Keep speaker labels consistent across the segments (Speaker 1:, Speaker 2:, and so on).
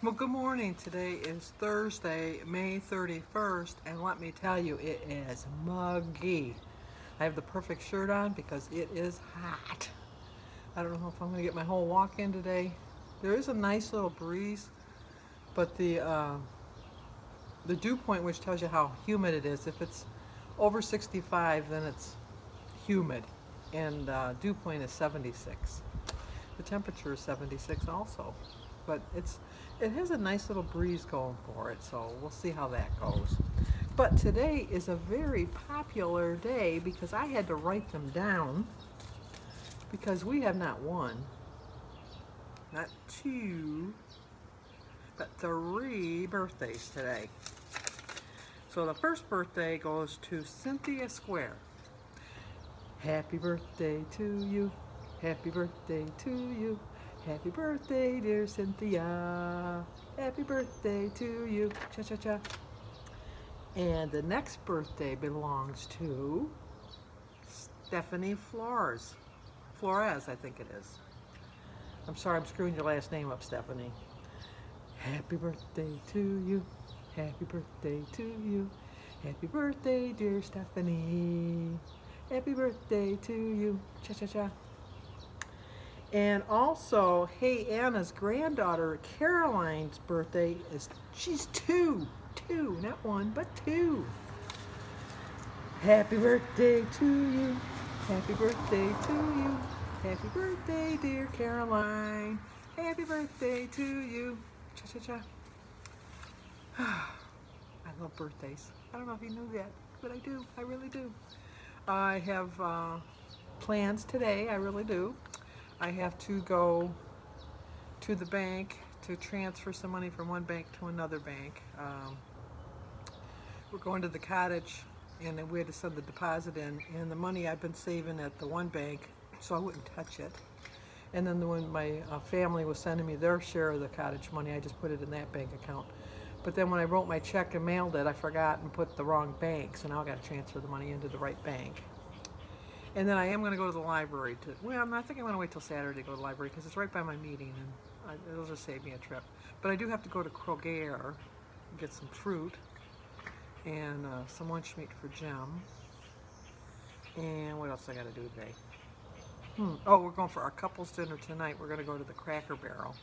Speaker 1: Well, good morning. Today is Thursday, May 31st, and let me tell you, it is muggy. I have the perfect shirt on because it is hot. I don't know if I'm going to get my whole walk in today. There is a nice little breeze, but the dew point, which tells you how humid it is, if it's over 65, then it's humid, and dew point is 76. The temperature is 76 also, but it has a nice little breeze going for it, so we'll see how that goes. But today is a very popular day because I had to write them down because we have not one, not two, but three birthdays today. So the first birthday goes to Cynthia Square. Happy birthday to you. Happy birthday to you. Happy birthday, dear Cynthia. Happy birthday to you. Cha-cha-cha. And the next birthday belongs to Stephanie Flores. Flores, I think it is. I'm sorry, I'm screwing your last name up, Stephanie. Happy birthday to you. Happy birthday to you. Happy birthday, dear Stephanie. Happy birthday to you. Cha-cha-cha. And also, hey, Anna's granddaughter, Caroline's birthday she's two, not one, but two. Happy birthday to you. Happy birthday to you. Happy birthday, dear Caroline. Happy birthday to you. Cha-cha-cha. I love birthdays. I don't know if you knew that, but I do. I really do. I have plans today. I really do. I have to go to the bank to transfer some money from one bank to another bank. We're going to the cottage, and then we had to send the deposit in, and the money I've been saving at the one bank, so I wouldn't touch it. And then when my family was sending me their share of the cottage money, I just put it in that bank account. But then when I wrote my check and mailed it, I forgot and put the wrong bank, so now I've got to transfer the money into the right bank. And then I am going to go to the library. Well, I think I'm going to wait till Saturday to go to the library because it's right by my meeting, and it'll just save me a trip. But I do have to go to Kroger and get some fruit and some lunch meat for Jim. And what else I got to do today? Oh, we're going for our couples dinner tonight. We're going to go to the Cracker Barrel.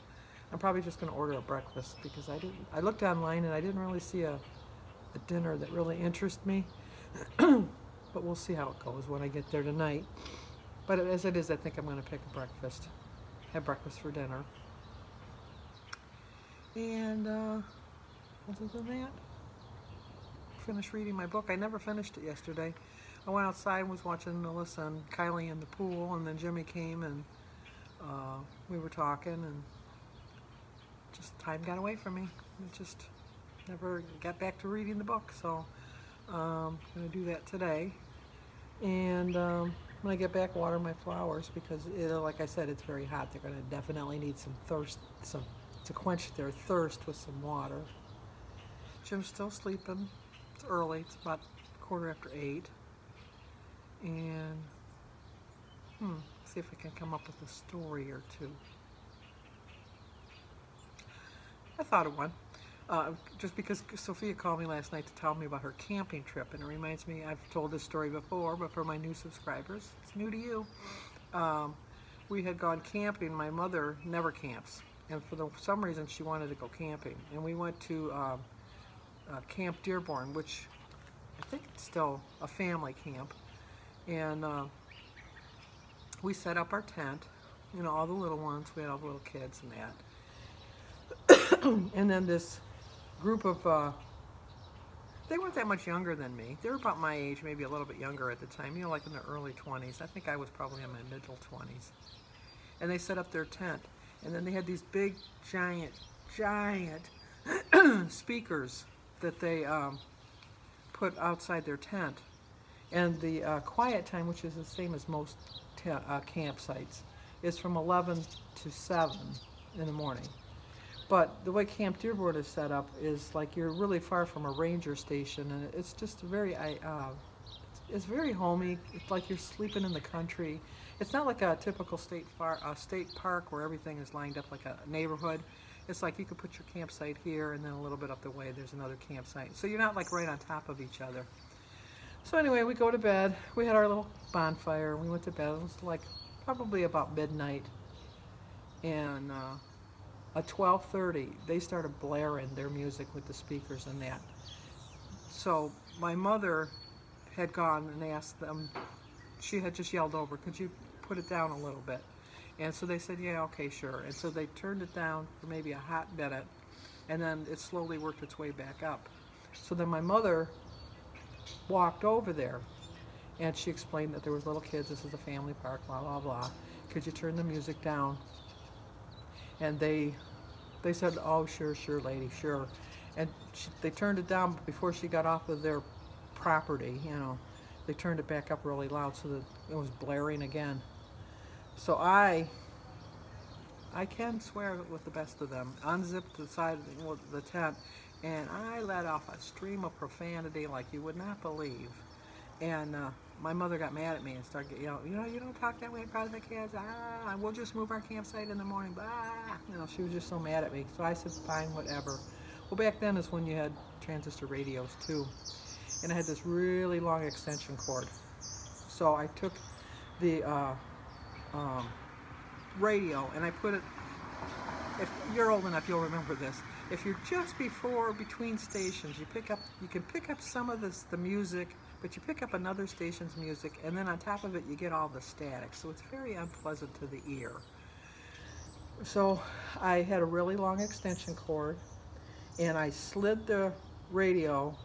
Speaker 1: I'm probably just going to order a breakfast because I looked online and I didn't really see a dinner that really interested me. But we'll see how it goes when I get there tonight. But as it is, I think I'm going to pick a breakfast. Have breakfast for dinner. And other than that, finish reading my book. I never finished it yesterday. I went outside and was watching Melissa and Kylie in the pool, and then Jimmy came and we were talking, and just time got away from me. I just never got back to reading the book, so I'm going to do that today. And when I get back, water my flowers because, like I said, it's very hot. They're going to definitely need to quench their thirst with some water. Jim's still sleeping. It's early. It's about 8:15. And see if I can come up with a story or two. I thought of one. Just because Sophia called me last night to tell me about her camping trip, and it reminds me, I've told this story before, but for my new subscribers, it's new to you. We had gone camping. My mother never camps, and for some reason she wanted to go camping, and we went to Camp Dearborn, which I think it's still a family camp, and we set up our tent, you know, all the little ones, we had all the little kids and that. And then this group of, they weren't that much younger than me. They were about my age, maybe a little bit younger at the time, you know, like in their early 20s. I think I was probably in my middle 20s. And they set up their tent. And then they had these big, giant speakers that they put outside their tent. And the quiet time, which is the same as most campsites, is from 11 to 7 in the morning. But the way Camp Dearborn is set up is like you're really far from a ranger station, and it's just very, it's very homey. It's like you're sleeping in the country. It's not like a typical state park where everything is lined up like a neighborhood. It's like you could put your campsite here, and then a little bit up the way there's another campsite. So you're not like right on top of each other. So anyway, we go to bed. We had our little bonfire. We went to bed. It was like probably about midnight. And at 12:30, they started blaring their music with the speakers and that. So my mother had gone and asked them, she had just yelled over, could you put it down a little bit? And so they said, yeah, okay, sure. And so they turned it down for maybe a hot minute, and then it slowly worked its way back up. So then my mother walked over there, and she explained that there was little kids, this is a family park, blah, blah, blah. Could you turn the music down? And they said, oh, sure, sure, lady, sure. And they turned it down, but before she got off of their property, you know, they turned it back up really loud so that it was blaring again. So I can swear with the best of them. Unzipped the side of the tent, and I let off a stream of profanity like you would not believe. And my mother got mad at me and started, you don't talk that way in front of the kids. We'll just move our campsite in the morning. Blah. You know, she was just so mad at me. So I said, fine, whatever. Well, back then is when you had transistor radios too, and I had this really long extension cord. So I took the radio and I put it. If you're old enough, you'll remember this. If you're just between stations, you can pick up some of the music, but you pick up another station's music, and then on top of it you get all the static. So it's very unpleasant to the ear. So I had a really long extension cord, and I slid the radio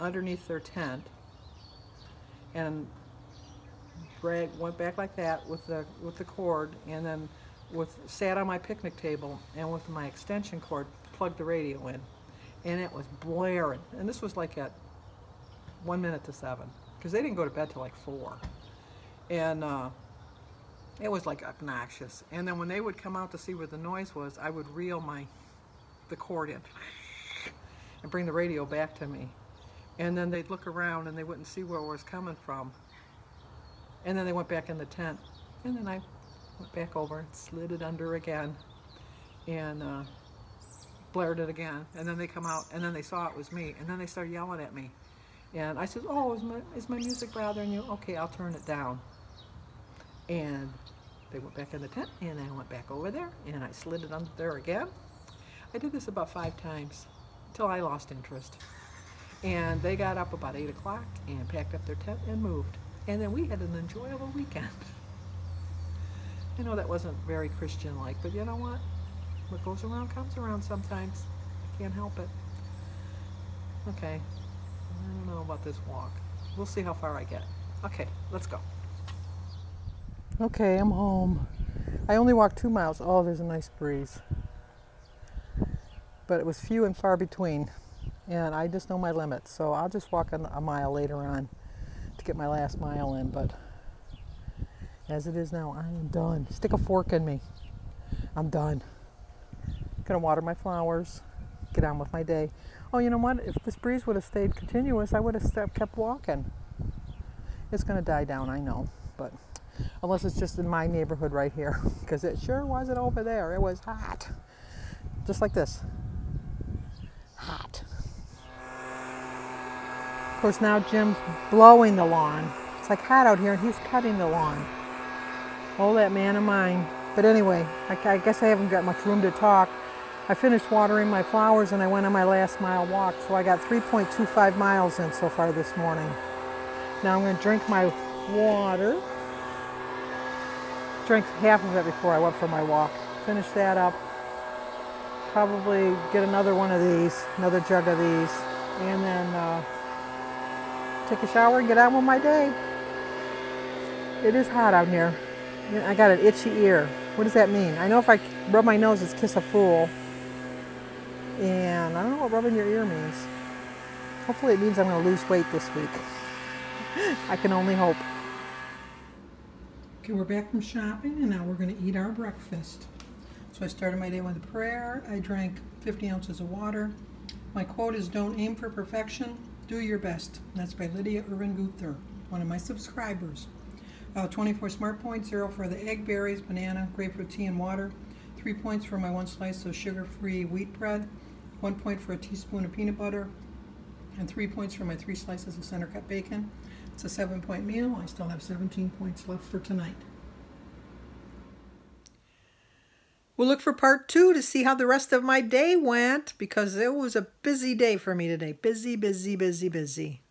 Speaker 1: underneath their tent and went back like that with the cord, and then sat on my picnic table and with my extension cord plugged the radio in, and it was blaring. And this was like at 1 minute to 7, because they didn't go to bed till like 4, and it was like obnoxious. And then when they would come out to see where the noise was, I would reel the cord in and bring the radio back to me, and then they'd look around and they wouldn't see where it was coming from, and then they went back in the tent, and then I went back over and slid it under again and blared it again, and then they come out and then they saw it was me, and then they started yelling at me, and I said, oh, is my music bothering you? Okay, I'll turn it down. And they went back in the tent, and I went back over there and I slid it under there again. I did this about 5 times until I lost interest, and they got up about 8 o'clock and packed up their tent and moved, and then we had an enjoyable weekend. I know that wasn't very Christian-like, but you know what? What goes around comes around sometimes. I can't help it. Okay, I don't know about this walk. We'll see how far I get. Okay, let's go. Okay, I'm home. I only walked 2 miles. Oh, there's a nice breeze. But it was few and far between, and I just know my limits, so I'll just walk a mile later on to get my last mile in. But as it is now, I am done. Stick a fork in me. I'm done. Gonna water my flowers, get on with my day. Oh, you know what? If this breeze would have stayed continuous, I would have kept walking. It's gonna die down, I know, but unless it's just in my neighborhood right here, because it sure wasn't over there. It was hot, just like this. Hot. Of course, now Jim's blowing the lawn. It's like hot out here, and he's cutting the lawn. Oh, that man of mine. But anyway, I guess I haven't got much room to talk. I finished watering my flowers and I went on my last mile walk, so I got 3.25 miles in so far this morning. Now I'm going to drink my water. Drank half of it before I went for my walk. Finish that up. Probably get another one of these, another jug of these, and then take a shower and get on with my day. It is hot out here. I got an itchy ear. What does that mean? I know if I rub my nose, it's kiss a fool. And I don't know what rubbing your ear means. Hopefully it means I'm going to lose weight this week. I can only hope. Okay, we're back from shopping, and now we're going to eat our breakfast. So I started my day with a prayer. I drank 50 ounces of water. My quote is, don't aim for perfection, do your best. That's by Lydia Irvin Guther, one of my subscribers. 24 smart points, 0 for the egg, berries, banana, grapefruit tea, and water. 3 points for my 1 slice of sugar-free wheat bread, 1 point for a teaspoon of peanut butter, and 3 points for my 3 slices of center cut bacon. It's a 7-point meal. I still have 17 points left for tonight. We'll look for part 2 to see how the rest of my day went, because it was a busy day for me today. Busy, busy, busy, busy.